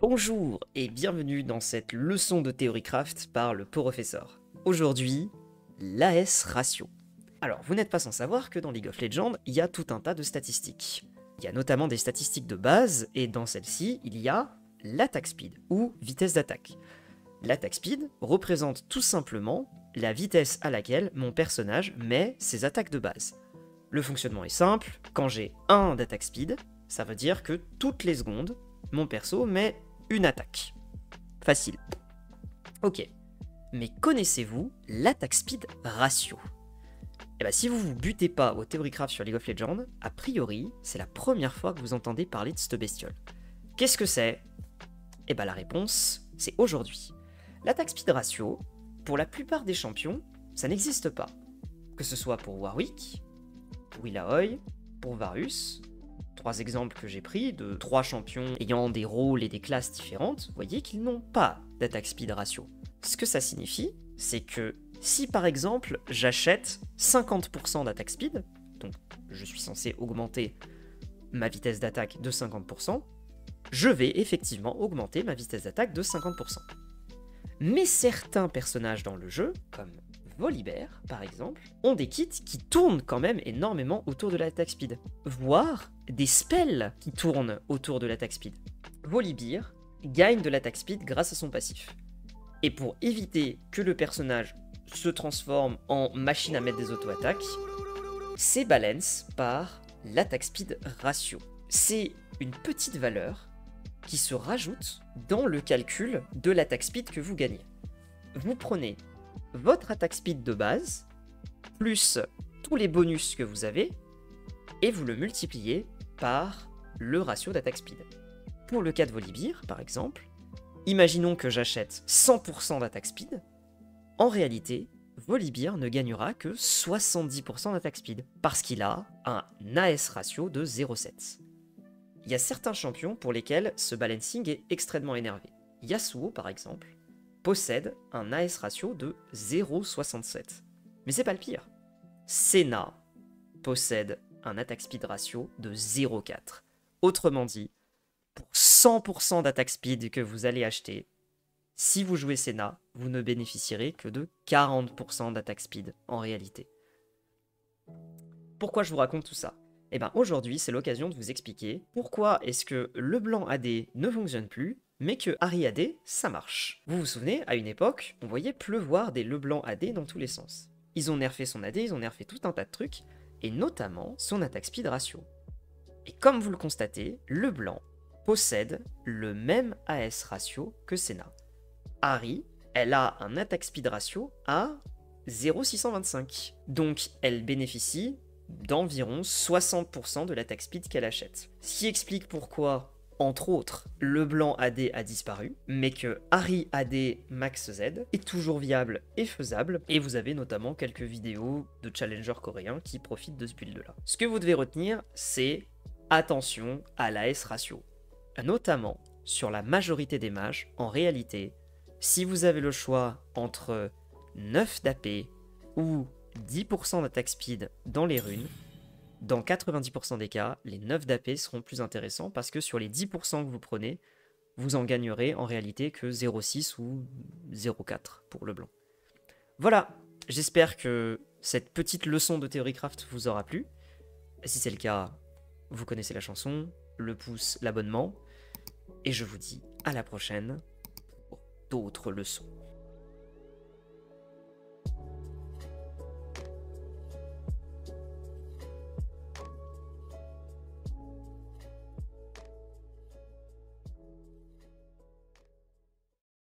Bonjour et bienvenue dans cette leçon de Theorycraft par le professeur. Aujourd'hui, l'AS ratio. Alors, vous n'êtes pas sans savoir que dans League of Legends, il y a tout un tas de statistiques. Il y a notamment des statistiques de base, et dans celles-ci, il y a l'attack speed, ou vitesse d'attaque. L'attack speed représente tout simplement la vitesse à laquelle mon personnage met ses attaques de base. Le fonctionnement est simple, quand j'ai 1 d'attack speed, ça veut dire que toutes les secondes, mon perso met une attaque. Facile. Ok. Mais connaissez-vous l'attack speed ratio? Eh bien, si vous vous butez pas au Theorycraft sur League of Legends, a priori, c'est la première fois que vous entendez parler de cette bestiole. Qu'est-ce que c'est? Eh bien, la réponse, c'est aujourd'hui. L'attack speed ratio, pour la plupart des champions, ça n'existe pas. Que ce soit pour Warwick, pour Illaoi, pour Varus, 3 exemples que j'ai pris de 3 champions ayant des rôles et des classes différentes, vous voyez qu'ils n'ont pas d'attack speed ratio. Ce que ça signifie, c'est que si par exemple j'achète 50% d'attack speed, donc je suis censé augmenter ma vitesse d'attaque de 50%, je vais effectivement augmenter ma vitesse d'attaque de 50%. Mais certains personnages dans le jeu, comme Volibear, par exemple, ont des kits qui tournent quand même énormément autour de l'attack speed, voire des spells qui tournent autour de l'attack speed. Volibear gagne de l'attack speed grâce à son passif. Et pour éviter que le personnage se transforme en machine à mettre des auto-attaques, c'est balance par l'attack speed ratio. C'est une petite valeur qui se rajoute dans le calcul de l'attack speed que vous gagnez. Vous prenez votre attack speed de base, plus tous les bonus que vous avez, et vous le multipliez par le ratio d'attack speed. Pour le cas de Volibear, par exemple, imaginons que j'achète 100% d'attack speed, en réalité, Volibear ne gagnera que 70% d'attack speed, parce qu'il a un AS ratio de 0,7. Il y a certains champions pour lesquels ce balancing est extrêmement énervé. Yasuo, par exemple, possède un AS ratio de 0,67. Mais c'est pas le pire. Senna possède un attack speed ratio de 0,4. Autrement dit, pour 100% d'attack speed que vous allez acheter, si vous jouez Senna, vous ne bénéficierez que de 40% d'attack speed en réalité. Pourquoi je vous raconte tout ça? Eh bien aujourd'hui, c'est l'occasion de vous expliquer pourquoi est-ce que le blanc AD ne fonctionne plus, mais que Ahri AD, ça marche. Vous vous souvenez, à une époque, on voyait pleuvoir des Leblanc AD dans tous les sens. Ils ont nerfé son AD, ils ont nerfé tout un tas de trucs, et notamment son attack speed ratio. Et comme vous le constatez, le blanc possède le même AS ratio que Senna. Ahri, elle a un attack speed ratio à 0,625. Donc elle bénéficie d'environ 60% de l'attack speed qu'elle achète. Ce qui explique pourquoi, entre autres, le blanc AD a disparu, mais que Ahri AD Max Z est toujours viable et faisable, et vous avez notamment quelques vidéos de challengers coréens qui profitent de ce build-là. Ce que vous devez retenir, c'est attention à l'AS ratio. Notamment, sur la majorité des mages, en réalité, si vous avez le choix entre 9 d'AP ou 10% d'attack speed dans les runes, dans 90% des cas, les 9 d'AP seront plus intéressants parce que sur les 10% que vous prenez, vous en gagnerez en réalité que 0,6 ou 0,4 pour le blanc. Voilà, j'espère que cette petite leçon de Theorycraft vous aura plu. Si c'est le cas, vous connaissez la chanson, le pouce, l'abonnement, et je vous dis à la prochaine pour d'autres leçons.